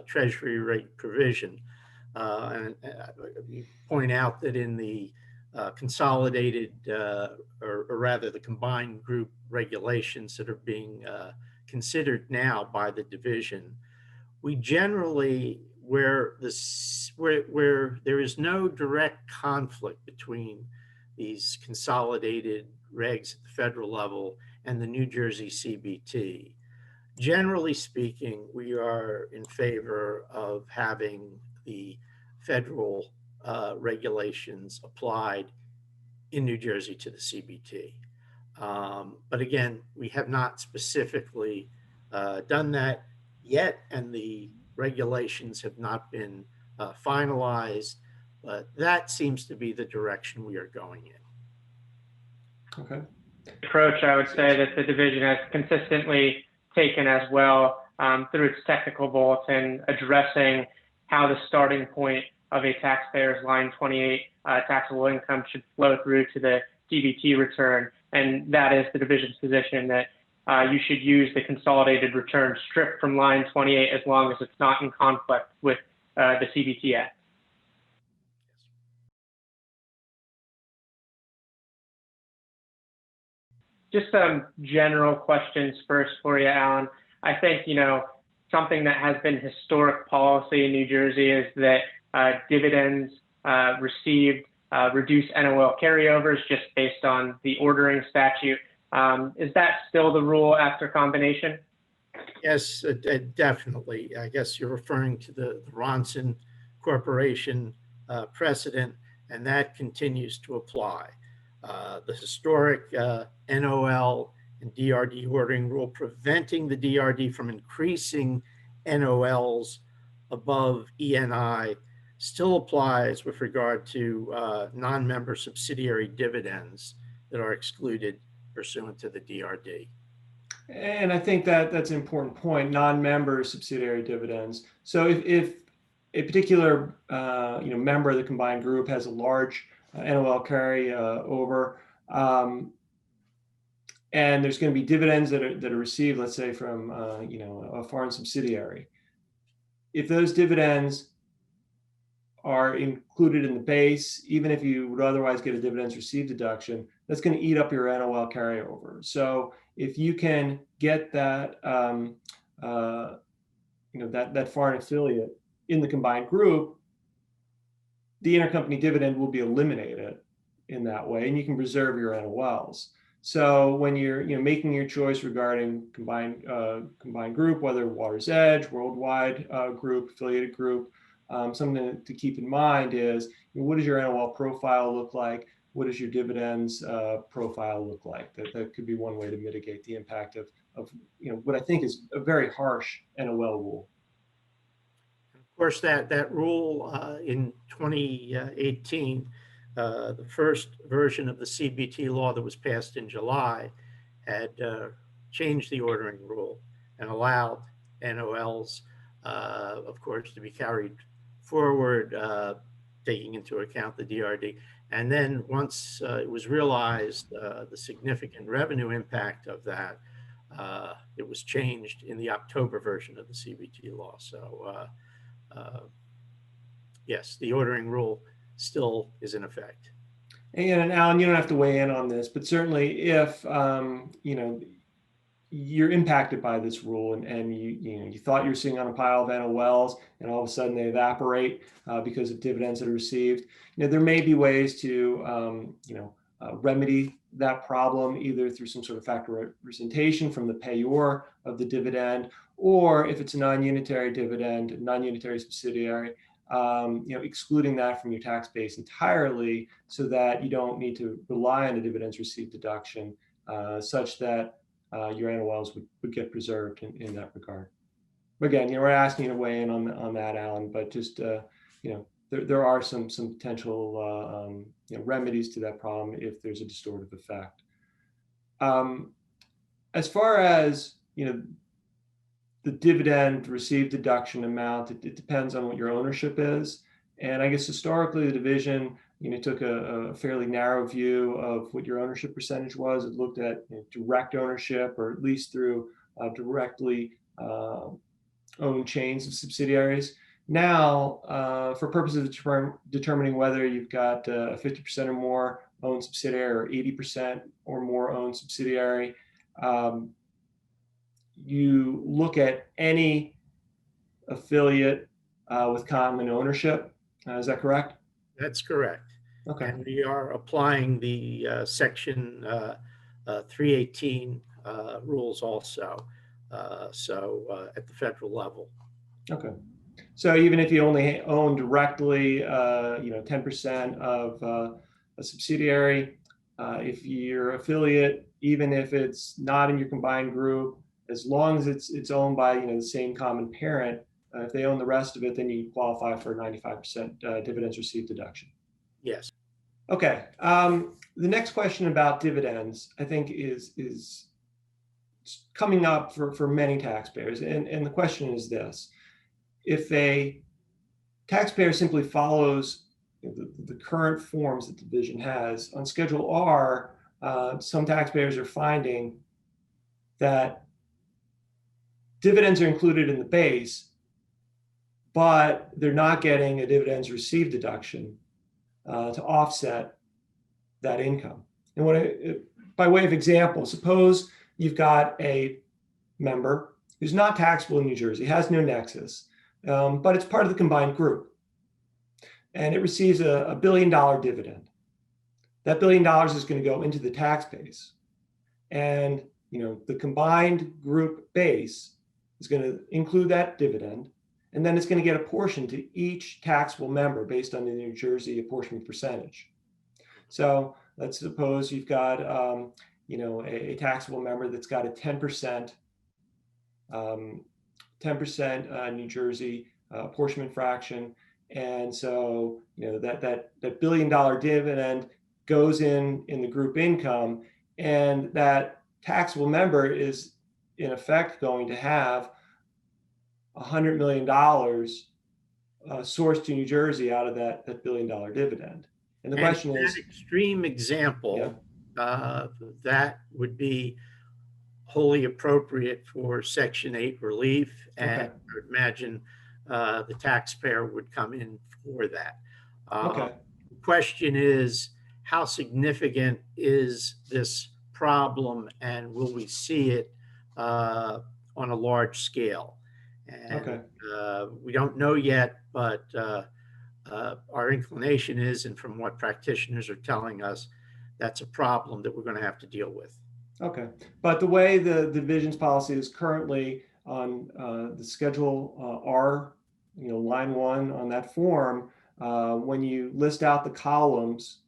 Treasury rate provision. And you point out that in the consolidated, or rather the combined group regulations that are being considered now by the division, we generally, where there is no direct conflict between these consolidated regs at the federal level and the New Jersey CBT, generally speaking, we are in favor of having the federal regulations applied in New Jersey to the CBT. But again, we have not specifically done that yet, and the regulations have not been finalized, but that seems to be the direction we are going in. Okay. Approach, I would say, that the division has consistently taken as well through its technical bulletin, addressing how the starting point of a taxpayer's line 28 taxable income should flow through to the CBT return. And that is the division's position, that you should use the consolidated return stripped from line 28 as long as it's not in conflict with the CBT Act. just some general questions first for you, Alan. I think, something that has been historic policy in New Jersey is that dividends received reduce NOL carryovers just based on the ordering statute. Is that still the rule after combination? Yes, definitely. I guess you're referring to the Ronson Corporation precedent, and that continues to apply. The historic NOL and DRD ordering rule preventing the DRD from increasing NOLs above ENI still applies with regard to non-member subsidiary dividends that are excluded pursuant to the DRD. And I think that that's an important point, non-member subsidiary dividends. So if a particular member of the combined group has a large NOL carry over, and there's going to be dividends that are received, let's say from a foreign subsidiary. If those dividends are included in the base, even if you would otherwise get a dividends received deduction, that's going to eat up your NOL carryover. So if you can get that that foreign affiliate in the combined group, the intercompany dividend will be eliminated in that way, and you can preserve your NOLs. So when you're making your choice regarding combined group, whether Water's Edge, worldwide group, affiliated group, something to keep in mind is, what does your NOL profile look like? What does your dividends profile look like? That could be one way to mitigate the impact of what I think is a very harsh NOL rule. Of course, that rule in 2018, the first version of the CBT law that was passed in July had changed the ordering rule and allowed NOLs, of course, to be carried forward, taking into account the DRD. And then once it was realized the significant revenue impact of that, it was changed in the October version of the CBT law. So yes, the ordering rule still is in effect. And Alan, you don't have to weigh in on this, but certainly if you're impacted by this rule and you thought you were sitting on a pile of NOLs and all of a sudden they evaporate because of dividends that are received, there may be ways to remedy that problem, either through some sort of factor representation from the payor of the dividend, or if it's a non-unitary dividend, non-unitary subsidiary, excluding that from your tax base entirely, so that you don't need to rely on a dividends received deduction, such that your NOLs would get preserved in that regard. Again, we're asking you to weigh in on that, Alan, but just there are some potential remedies to that problem if there's a distortive effect. As far as the dividend received deduction amount, it depends on what your ownership is, and I guess historically the division took a fairly narrow view of what your ownership percentage was. It looked at direct ownership, or at least through directly owned chains of subsidiaries. Now, for purposes of determining whether you've got a 50% or more owned subsidiary or 80% or more owned subsidiary, you look at any affiliate with common ownership. Is that correct? That's correct. Okay. And we are applying the Section 318 rules also, at the federal level. Okay. So even if you only own directly, 10% of a subsidiary, if your affiliate, even if it's not in your combined group, as long as it's owned by the same common parent, if they own the rest of it, then you qualify for a 95% dividends received deduction. Yes. Okay. The next question about dividends, I think, is coming up for many taxpayers, and the question is this: if a taxpayer simply follows the current forms that the division has on Schedule R, some taxpayers are finding that dividends are included in the base, but they're not getting a dividends received deduction to offset that income. And by way of example, suppose you've got a member who's not taxable in New Jersey, has no nexus, but it's part of the combined group, and it receives a $1 billion dividend. That $1 billion is going to go into the tax base, and the combined group base is going to include that dividend, and then it's going to get apportioned to each taxable member based on the New Jersey apportionment percentage. So let's suppose you've got a taxable member that's got a 10% New Jersey apportionment fraction, and so that $1 billion dividend goes in the group income, and that taxable member is in effect going to have $100 million sourced to New Jersey out of that $1 billion dividend. And the question in is, that extreme example, that would be wholly appropriate for Section 8 relief, and I would imagine the taxpayer would come in for that. The question is, how significant is this problem, and will we see it on a large scale? And we don't know yet, but our inclination is, and from what practitioners are telling us, that's a problem that we're going to have to deal with. Okay, but the way the division's policy is currently on the Schedule R, line 1 on that form, when you list out the columns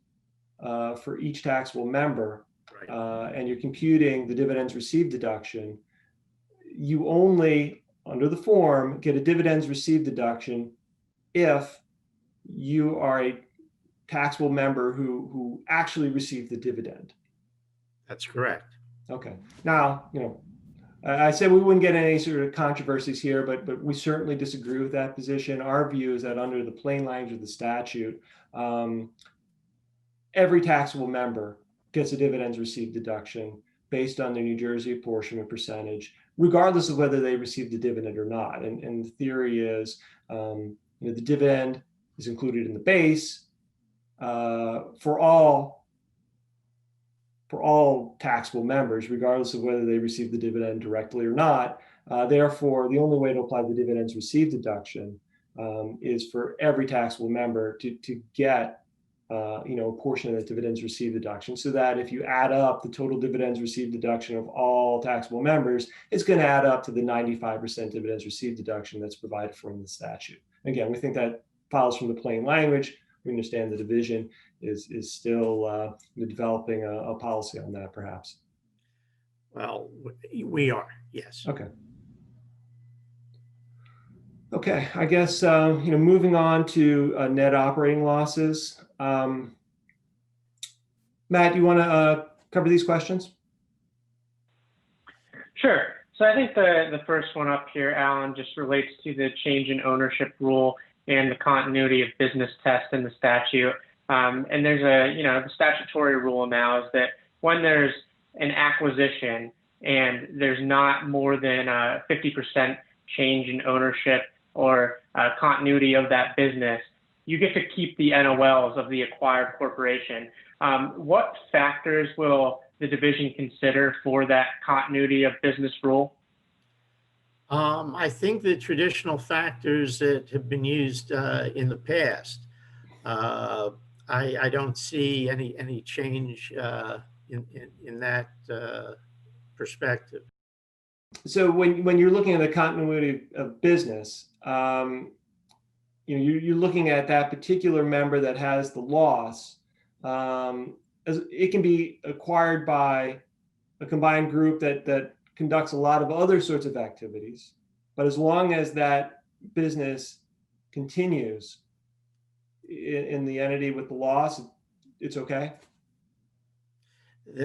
for each taxable member, and you're computing the dividends received deduction, you only, under the form, get a dividends received deduction if you are a taxable member who actually received the dividend. That's correct. Okay. Now, I said we wouldn't get any sort of controversies here, but we certainly disagree with that position. Our view is that under the plain language of the statute, every taxable member gets a dividends received deduction based on their New Jersey apportionment percentage, regardless of whether they received the dividend or not. And the theory is, the dividend is included in the base for all taxable members, regardless of whether they receive the dividend directly or not. Therefore, the only way to apply the dividends received deduction is for every taxable member to get a portion of the dividends received deduction, so that if you add up the total dividends received deduction of all taxable members, it's going to add up to the 95% dividends received deduction that's provided for in the statute. Again, we think that follows from the plain language. We understand the division is still developing a policy on that, perhaps. Well, we are, yes. Okay, I guess, moving on to net operating losses. Matt, you want to cover these questions? Sure. So I think the first one up here, Alan, just relates to the change in ownership rule and the continuity of business test in the statute. And there's the statutory rule now is that when there's an acquisition and there's not more than a 50% change in ownership or continuity of that business, you get to keep the NOLs of the acquired corporation. What factors will the division consider for that continuity of business rule? I think the traditional factors that have been used in the past. I don't see any change in that perspective. So when you're looking at the continuity of business, you're looking at that particular member that has the loss. As it can be acquired by a combined group that conducts a lot of other sorts of activities, but as long as that business continues in the entity with the loss, it's okay.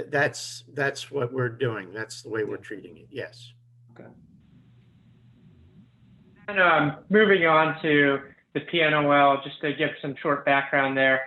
That's what we're doing. That's the way we're treating it. Yes. Okay. And moving on to the PNOL, just to give some short background there,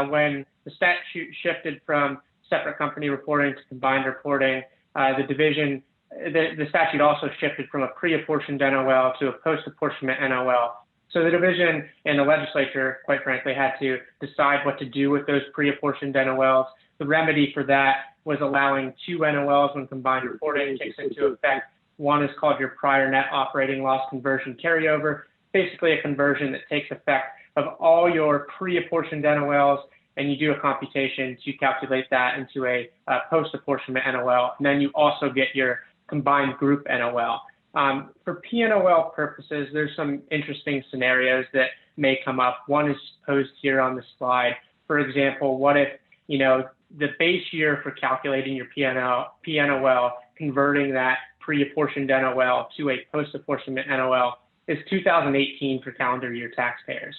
when the statute shifted from separate company reporting to combined reporting, the statute also shifted from a pre-apportioned NOL to a post-apportionment NOL. So the division and the legislature, quite frankly, had to decide what to do with those pre-apportioned NOLs. The remedy for that was allowing 2 NOLs when combined reporting kicks into effect. One is called your prior net operating loss conversion carryover, basically a conversion that takes effect of all your pre-apportioned NOLs, and you do a computation to calculate that into a post-apportionment NOL. And then you also get your combined group NOL. For PNOL purposes, there's some interesting scenarios that may come up. One is posed here on the slide. For example, what if, the base year for calculating your PNOL, converting that pre-apportioned NOL to a post-apportionment NOL is 2018 for calendar year taxpayers.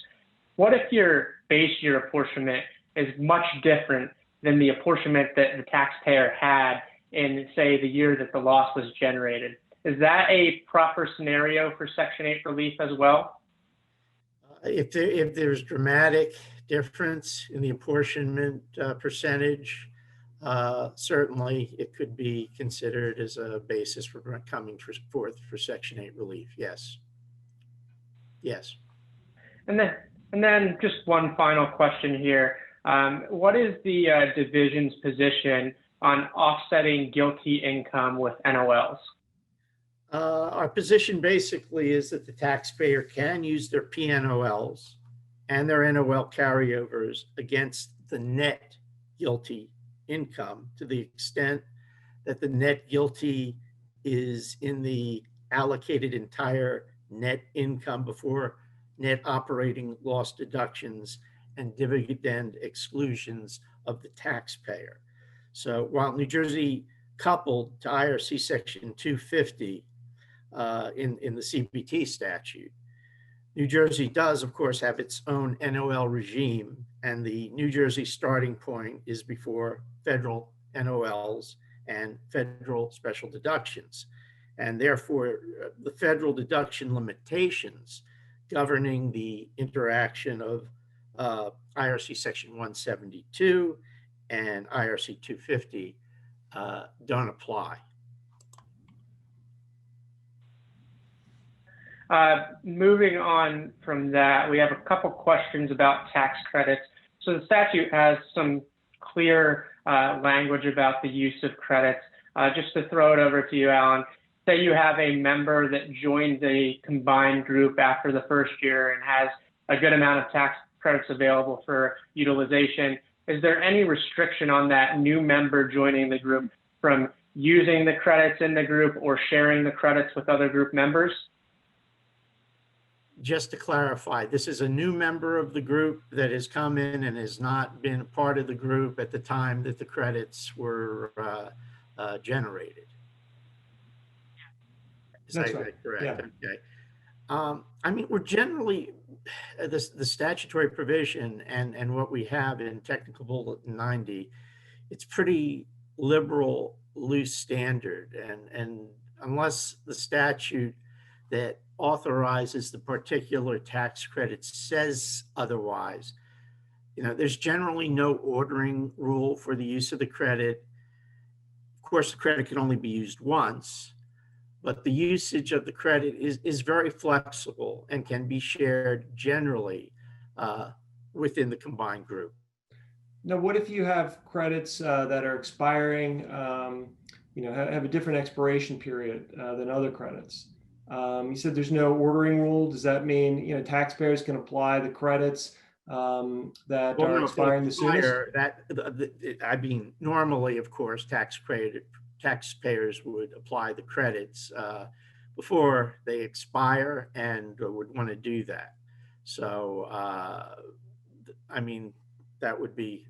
What if your base year apportionment is much different than the apportionment that the taxpayer had in, say, the year that the loss was generated? Is that a proper scenario for Section 8 relief as well? If there's dramatic difference in the apportionment percentage, certainly it could be considered as a basis for coming forth for Section 8 relief. Yes. Yes. And then just one final question here. What is the division's position on offsetting GILTI income with NOLs? Our position basically is that the taxpayer can use their PNOLs and their NOL carryovers against the net GILTI income to the extent that the net GILTI is in the allocated entire net income before net operating loss deductions and dividend exclusions of the taxpayer. So while New Jersey coupled to IRC Section 250 in the CBT statute, New Jersey does, of course, have its own NOL regime, and the New Jersey starting point is before federal NOLs and federal special deductions. And therefore, the federal deduction limitations governing the interaction of IRC Section 172 and IRC 250 don't apply. Moving on from that, we have a couple questions about tax credits. So the statute has some clear language about the use of credits. Just to throw it over to you, Alan, say you have a member that joined the combined group after the first year and has a good amount of tax credits available for utilization. Is there any restriction on that new member joining the group from using the credits in the group or sharing the credits with other group members? Just to clarify, this is a new member of the group that has come in and has not been a part of the group at the time that the credits were generated. Is that correct? Yeah. Okay. I mean, we're generally, the statutory provision and what we have in Technical Bulletin 90, it's pretty liberal, loose standard. And unless the statute that authorizes the particular tax credit says otherwise, there's generally no ordering rule for the use of the credit. Of course, the credit can only be used once, but the usage of the credit is very flexible and can be shared generally within the combined group. Now, what if you have credits that are expiring, have a different expiration period than other credits? You said there's no ordering rule. Does that mean, taxpayers can apply the credits that are expiring the soonest? I mean, normally, of course, taxpayers would apply the credits before they expire and would want to do that. So, I mean, that would be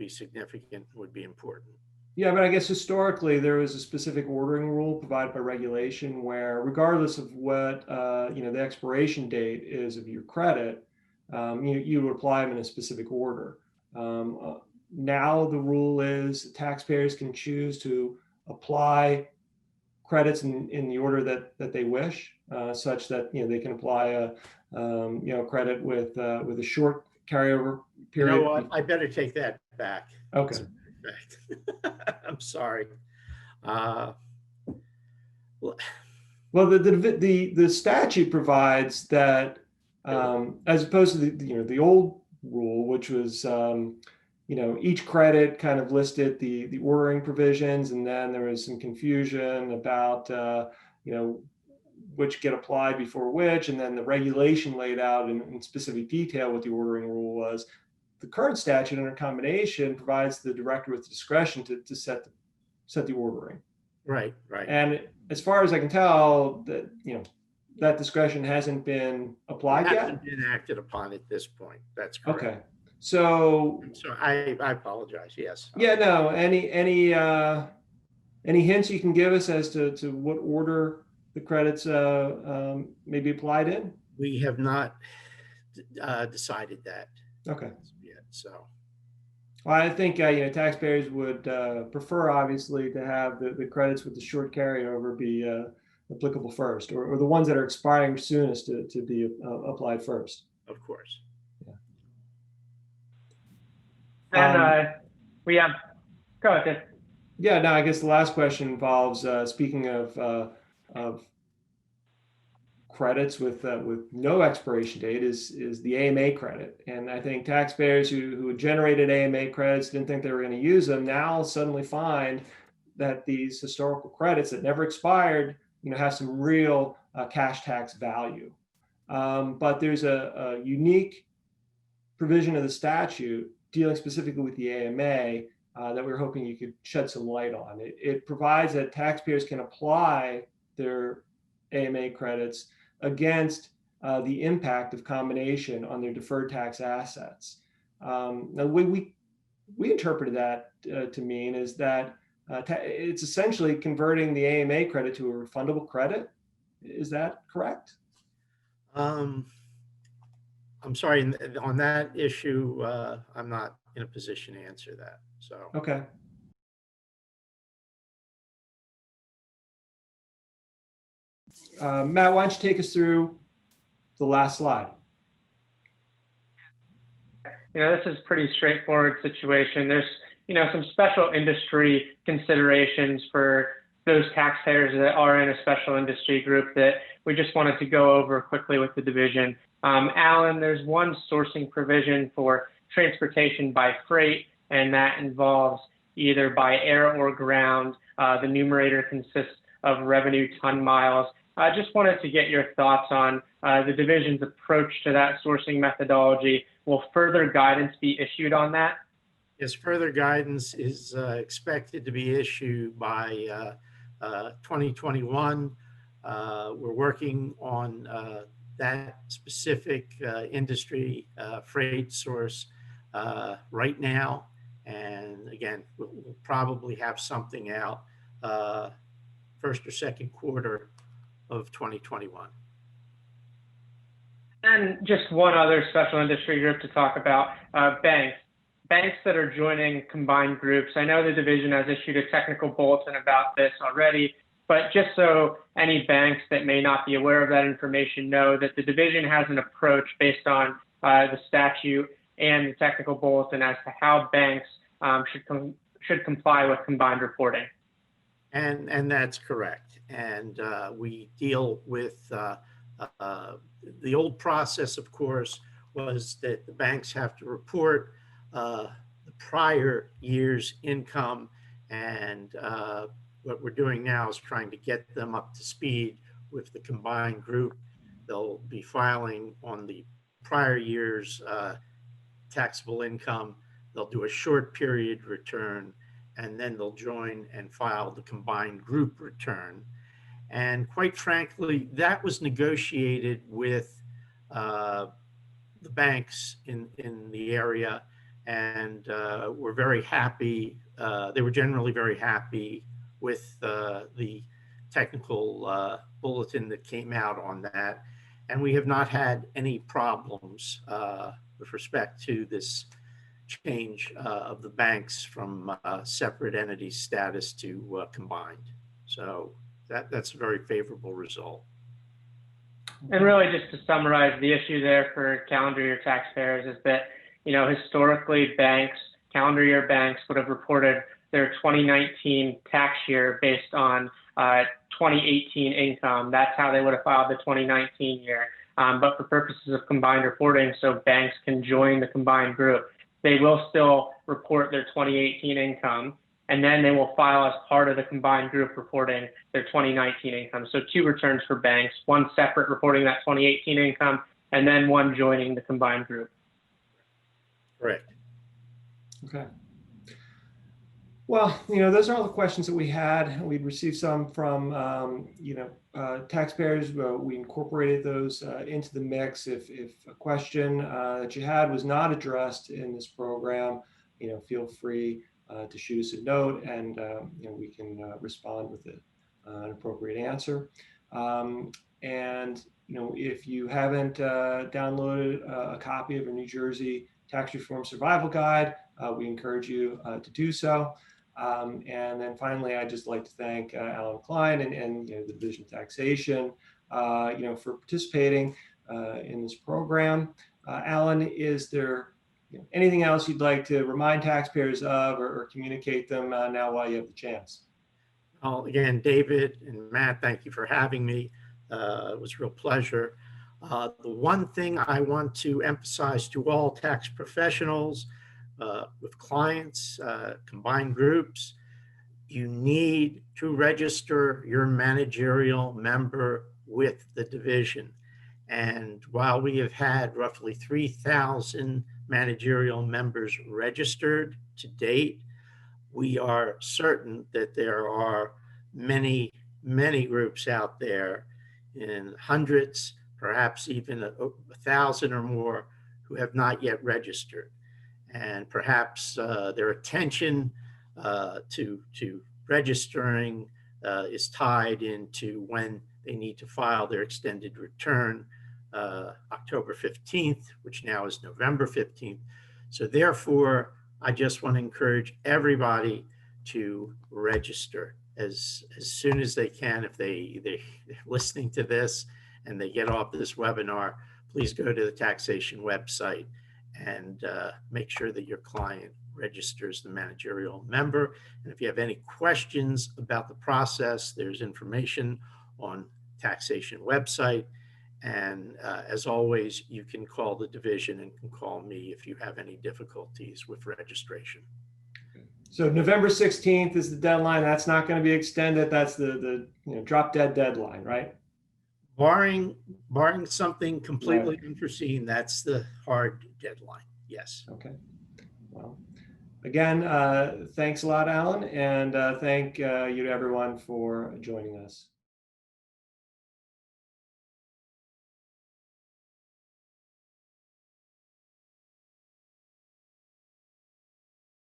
significant, would be important. Yeah, but I guess historically there was a specific ordering rule provided by regulation where, regardless of what the expiration date is of your credit, you would apply them in a specific order. Now the rule is taxpayers can choose to apply credits in the order that they wish, such that they can apply a credit with a short carryover period. You know what? I better take that back. Okay. I'm sorry. Well, the statute provides that as opposed to the old rule, which was each credit kind of listed the ordering provisions, and then there was some confusion about which get applied before which, and then the regulation laid out in specific detail what the ordering rule was. The current statute under combination provides the director with discretion to set the ordering. Right, right. And as far as I can tell, that discretion hasn't been applied yet. Hasn't been acted upon at this point. That's correct. Okay. So I apologize. Yes. Yeah, no. Any hints you can give us as to what order the credits may be applied in? We have not decided that Okay. yet. So Well, I think taxpayers would prefer, obviously, to have the credits with the short carryover be applicable first, or the ones that are expiring soonest to be applied first. of course. And we have, go ahead. Yeah, no, I guess the last question involves, speaking of credits with no expiration date, is the AMA credit. And I think taxpayers who generated AMA credits, didn't think they were going to use them, now suddenly find that these historical credits that never expired, have some real cash tax value. But there's a unique provision of the statute dealing specifically with the AMA that we're hoping you could shed some light on. It provides that taxpayers can apply their AMA credits against the impact of combination on their deferred tax assets. Now, the way we interpreted that to mean is that it's essentially converting the AMA credit to a refundable credit. Is that correct? I'm sorry, on that issue, I'm not in a position to answer that. So Okay. Matt, why don't you take us through the last slide? This is a pretty straightforward situation. There's, some special industry considerations for those taxpayers that are in a special industry group that we just wanted to go over quickly with the division. Alan, there's one sourcing provision for transportation by freight, and that involves either by air or ground. The numerator consists of revenue ton miles. I just wanted to get your thoughts on the division's approach to that sourcing methodology. Will further guidance be issued on that? yes, further guidance is expected to be issued by 2021. We're working on that specific industry freight source right now. And again, we'll probably have something out first or second quarter of 2021. And just one other special industry group to talk about, banks. Banks that are joining combined groups. I know the division has issued a technical bulletin about this already, but just so any banks that may not be aware of that information know that the division has an approach based on the statute and the technical bulletin as to how banks should comply with combined reporting. And that's correct. And we deal with the old process, of course, was that the banks have to report the prior year's income. And what we're doing now is trying to get them up to speed with the combined group. They'll be filing on the prior year's taxable income. They'll do a short period return, and then they'll join and file the combined group return. And quite frankly, that was negotiated with the banks in the area, and we're very happy. They were generally very happy with the technical bulletin that came out on that. And we have not had any problems with respect to this change of the banks from separate entity status to combined. So that's a very favorable result. And really, just to summarize, the issue there for calendar year taxpayers is that, historically banks, calendar year banks would have reported their 2019 tax year based on 2018 income. That's how they would have filed the 2019 year. but for purposes of combined reporting, so banks can join the combined group, they will still report their 2018 income, and then they will file as part of the combined group reporting their 2019 income. So 2 returns for banks, one separate reporting that 2018 income, and then one joining the combined group. Correct. Okay. Well, those are all the questions that we had. We'd received some from, taxpayers. We incorporated those into the mix. If a question that you had was not addressed in this program, feel free to shoot us a note, and we can respond with an appropriate answer. And if you haven't downloaded a copy of a New Jersey Tax Reform Survival Guide, we encourage you to do so. And then finally, I'd just like to thank Alan Kline and the Division of Taxation, for participating in this program. Alan, is there anything else you'd like to remind taxpayers of or communicate them now while you have the chance? Well, again, David and Matt, thank you for having me. It was a real pleasure. The one thing I want to emphasize to all tax professionals with clients, combined groups, you need to register your managerial member with the division. And while we have had roughly 3,000 managerial members registered to date, we are certain that there are many, many groups out there in hundreds, perhaps even 1,000 or more, who have not yet registered. And perhaps their attention to registering is tied into when they need to file their extended return, October 15th, which now is November 15th. So therefore, I just want to encourage everybody to register as soon as they can. If they're listening to this and they get off this webinar, please go to the taxation website and make sure that your client registers the managerial member. And if you have any questions about the process, there's information on taxation website. And as always, you can call the division and can call me if you have any difficulties with registration. So November 16th is the deadline. That's not going to be extended. That's the drop dead deadline, right? Barring something completely unforeseen, that's the hard deadline. Yes. Okay. Well, again, thanks a lot, Alan, and thank you to everyone for joining us.